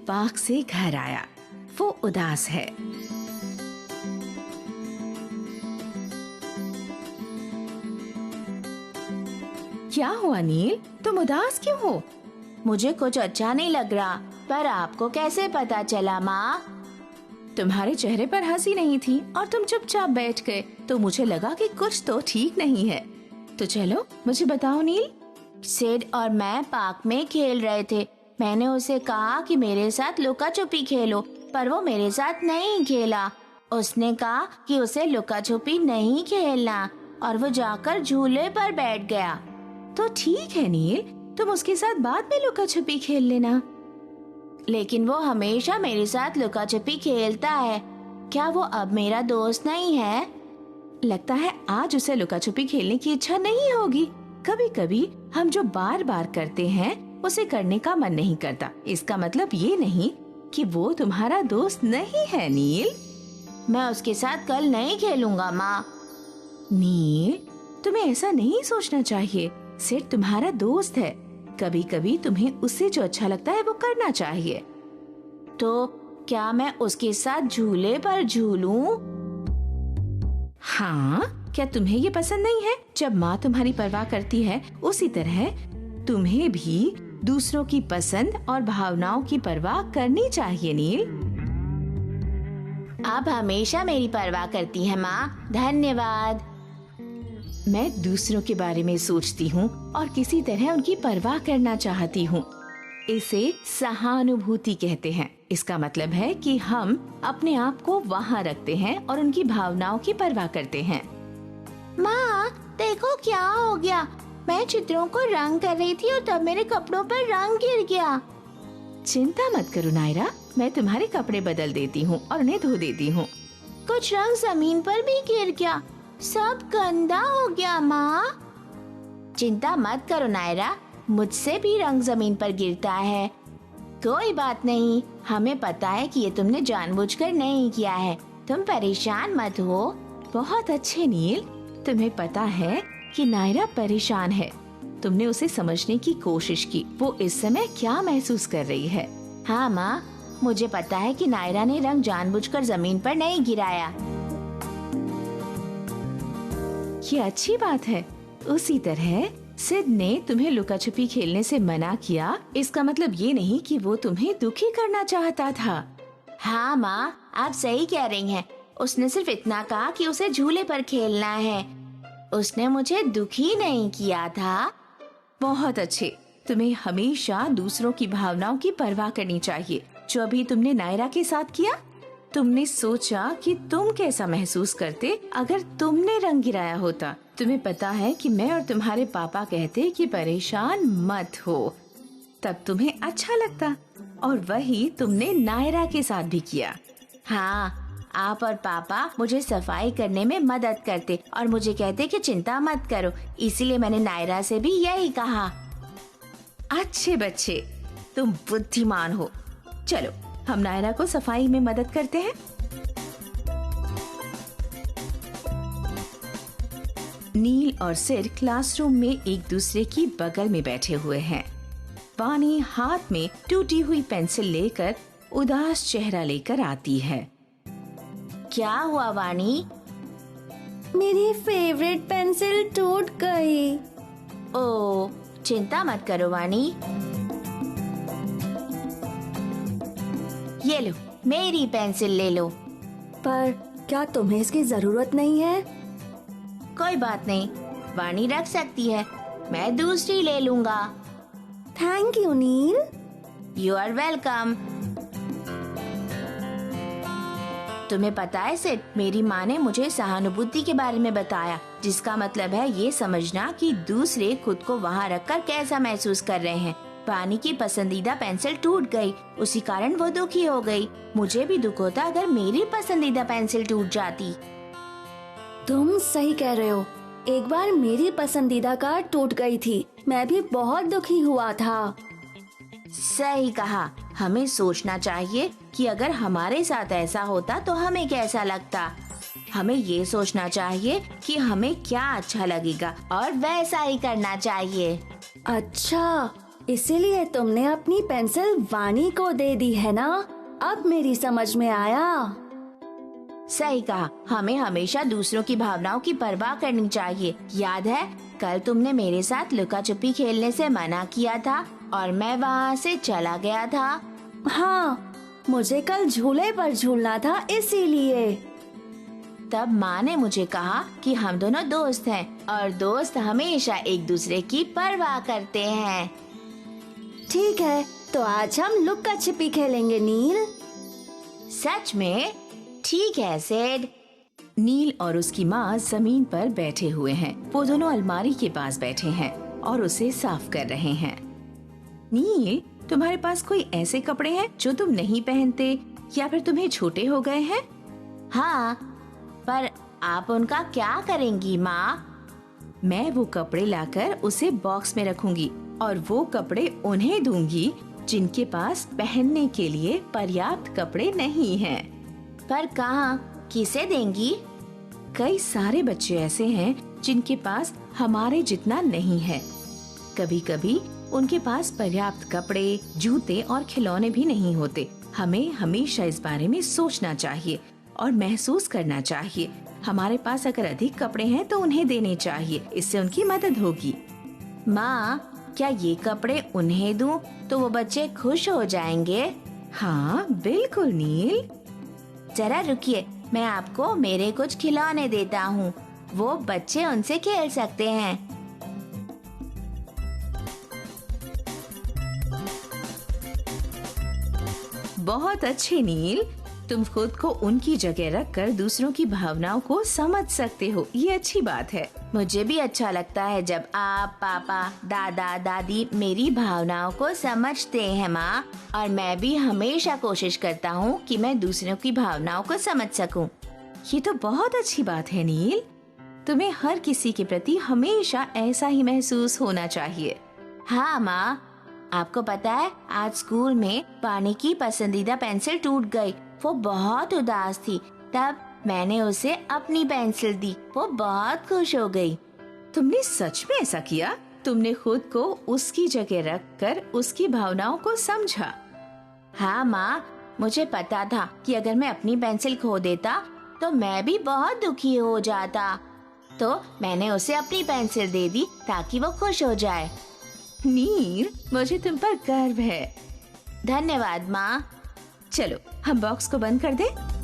Park से घर आया। वो उदास है। क्या हुआ नील, तुम उदास क्यों हो? मुझे कुछ अच्छा नहीं लग रहा। पर आपको कैसे पता चला माँ? तुम्हारे चेहरे पर हंसी नहीं थी और तुम चुपचाप बैठ गए, तो मुझे लगा कि कुछ तो ठीक नहीं है। तो चलो मुझे बताओ नील। सिड और मैं पार्क में खेल रहे थे। मैंने उसे कहा कि मेरे साथ लुका छुपी खेलो, पर वो मेरे साथ नहीं खेला। उसने कहा कि उसे लुका छुपी नहीं खेलना और वो जाकर झूले पर बैठ गया। तो ठीक है नील, तुम उसके साथ बाद में लुका छुपी खेल लेना। लेकिन वो हमेशा मेरे साथ लुका छुपी खेलता है। क्या वो अब मेरा दोस्त नहीं है? लगता है आज उसे लुका छुपी खेलने की इच्छा नहीं होगी। कभी कभी हम जो बार बार करते हैं उसे करने का मन नहीं करता। इसका मतलब ये नहीं कि वो तुम्हारा दोस्त नहीं है नील। मैं उसके साथ कल नहीं खेलूंगा माँ। नील, तुम्हें ऐसा नहीं सोचना चाहिए। सिड तुम्हारा दोस्त है। कभी कभी तुम्हें उससे जो अच्छा लगता है वो करना चाहिए। तो क्या मैं उसके साथ झूले पर झूलूं? हाँ, क्या तुम्हें ये पसंद नहीं है? जब माँ तुम्हारी परवाह करती है उसी तरह तुम्हें भी दूसरों की पसंद और भावनाओं की परवाह करनी चाहिए नील। आप हमेशा मेरी परवाह करती हैं माँ, धन्यवाद। मैं दूसरों के बारे में सोचती हूँ और किसी तरह उनकी परवाह करना चाहती हूँ। इसे सहानुभूति कहते हैं। इसका मतलब है कि हम अपने आप को वहाँ रखते हैं और उनकी भावनाओं की परवाह करते हैं। माँ देखो क्या हो गया। मैं चित्रों को रंग कर रही थी और तब मेरे कपड़ों पर रंग गिर गया। चिंता मत करो नायरा, मैं तुम्हारे कपड़े बदल देती हूँ और उन्हें धो देती हूँ। कुछ रंग जमीन पर भी गिर गया। सब गंदा हो गया माँ। चिंता मत करो नायरा, मुझसे भी रंग जमीन पर गिरता है। कोई बात नहीं, हमें पता है कि ये तुमने जानबूझकर नहीं किया है। तुम परेशान मत हो। बहुत अच्छे नील, तुम्हें पता है कि नायरा परेशान है। तुमने उसे समझने की कोशिश की, वो इस समय क्या महसूस कर रही है। हाँ माँ, मुझे पता है कि नायरा ने रंग जानबूझकर जमीन पर नहीं गिराया। ये अच्छी बात है। उसी तरह सिड ने तुम्हें लुका छुपी खेलने से मना किया। इसका मतलब ये नहीं कि वो तुम्हें दुखी करना चाहता था। हाँ माँ, आप सही कह रही हैं। उसने सिर्फ इतना कहा कि उसे झूले पर खेलना है। उसने मुझे दुखी नहीं किया था। बहुत अच्छे। तुम्हें हमेशा दूसरों की भावनाओं की परवाह करनी चाहिए। जो अभी तुमने नायरा के साथ किया, तुमने सोचा कि तुम कैसा महसूस करते अगर तुमने रंग गिराया होता। तुम्हें पता है कि मैं और तुम्हारे पापा कहते कि परेशान मत हो, तब तुम्हें अच्छा लगता। और वही तुमने नायरा के साथ भी किया। हाँ, आप और पापा मुझे सफाई करने में मदद करते और मुझे कहते कि चिंता मत करो। इसीलिए मैंने नायरा से भी यही कहा। अच्छे बच्चे, तुम बुद्धिमान हो। चलो हम नायरा को सफाई में मदद करते हैं। नील और सिड क्लासरूम में एक दूसरे की बगल में बैठे हुए हैं। वानी हाथ में टूटी हुई पेंसिल लेकर उदास चेहरा लेकर आती है। क्या हुआ वानी? मेरी फेवरेट पेंसिल टूट गई। ओह, चिंता मत करो वानी। ये लो, मेरी पेंसिल ले लो। पर क्या तुम्हें इसकी जरूरत नहीं है? कोई बात नहीं, वानी रख सकती है। मैं दूसरी ले लूंगा। Thank you Neel. You are welcome. तुम्हें पता है सिड, मेरी माँ ने मुझे सहानुभूति के बारे में बताया, जिसका मतलब है ये समझना कि दूसरे खुद को वहाँ रखकर कैसा महसूस कर रहे हैं। वानी की पसंदीदा पेंसिल टूट गई, उसी कारण वो दुखी हो गई। मुझे भी दुख होता अगर मेरी पसंदीदा पेंसिल टूट जाती। तुम सही कह रहे हो। एक बार मेरी पसंदीदा कार टूट गई थी, मैं भी बहुत दुखी हुआ था। सही कहा। हमें सोचना चाहिए कि अगर हमारे साथ ऐसा होता तो हमें कैसा लगता। हमें ये सोचना चाहिए कि हमें क्या अच्छा लगेगा और वैसा ही करना चाहिए। अच्छा, इसीलिए तुमने अपनी पेंसिल वाणी को दे दी है ना? अब मेरी समझ में आया। सही कहा, हमें हमेशा दूसरों की भावनाओं की परवाह करनी चाहिए। याद है कल तुमने मेरे साथ लुका छुपी खेलने से मना किया था और मैं वहाँ से चला गया था। हाँ, मुझे कल झूले पर झूलना था इसीलिए। तब माँ ने मुझे कहा कि हम दोनों दोस्त हैं और दोस्त हमेशा एक दूसरे की परवाह करते हैं। ठीक है, तो आज हम लुक्का छिपी खेलेंगे नील। सच में? ठीक है सेड। नील और उसकी माँ जमीन पर बैठे हुए हैं। वो दोनों अलमारी के पास बैठे हैं और उसे साफ कर रहे हैं। नील, तुम्हारे पास कोई ऐसे कपड़े हैं जो तुम नहीं पहनते या फिर तुम्हें छोटे हो गए हैं? हाँ, पर आप उनका क्या करेंगी माँ? मैं वो कपड़े लाकर उसे बॉक्स में रखूंगी और वो कपड़े उन्हें दूंगी जिनके पास पहनने के लिए पर्याप्त कपड़े नहीं हैं। पर कहाँ, किसे देंगी? कई सारे बच्चे ऐसे हैं जिनके पास हमारे जितना नहीं है। कभी कभी उनके पास पर्याप्त कपड़े, जूते और खिलौने भी नहीं होते। हमें हमेशा इस बारे में सोचना चाहिए और महसूस करना चाहिए। हमारे पास अगर अधिक कपड़े हैं तो उन्हें देने चाहिए, इससे उनकी मदद होगी। माँ, क्या ये कपड़े उन्हें दूं तो वो बच्चे खुश हो जाएंगे? हाँ बिल्कुल नील। जरा रुकिए, मैं आपको मेरे कुछ खिलौने देता हूँ, वो बच्चे उनसे खेल सकते हैं। बहुत अच्छे नील, तुम खुद को उनकी जगह रखकर दूसरों की भावनाओं को समझ सकते हो, ये अच्छी बात है। मुझे भी अच्छा लगता है जब आप, पापा, दादा, दादी मेरी भावनाओं को समझते हैं माँ, और मैं भी हमेशा कोशिश करता हूँ कि मैं दूसरों की भावनाओं को समझ सकूँ। ये तो बहुत अच्छी बात है नील। तुम्हें हर किसी के प्रति हमेशा ऐसा ही महसूस होना चाहिए। हाँ माँ, आपको पता है आज स्कूल में पानी की पसंदीदा पेंसिल टूट गई। वो बहुत उदास थी, तब मैंने उसे अपनी पेंसिल दी। वो बहुत खुश हो गई। तुमने सच में ऐसा किया? तुमने खुद को उसकी जगह रखकर उसकी भावनाओं को समझा। हाँ माँ, मुझे पता था कि अगर मैं अपनी पेंसिल खो देता तो मैं भी बहुत दुखी हो जाता, तो मैंने उसे अपनी पेंसिल दे दी ताकि वो खुश हो जाए। नील, मुझे तुम पर गर्व है। धन्यवाद माँ। चलो हम बॉक्स को बंद कर दें।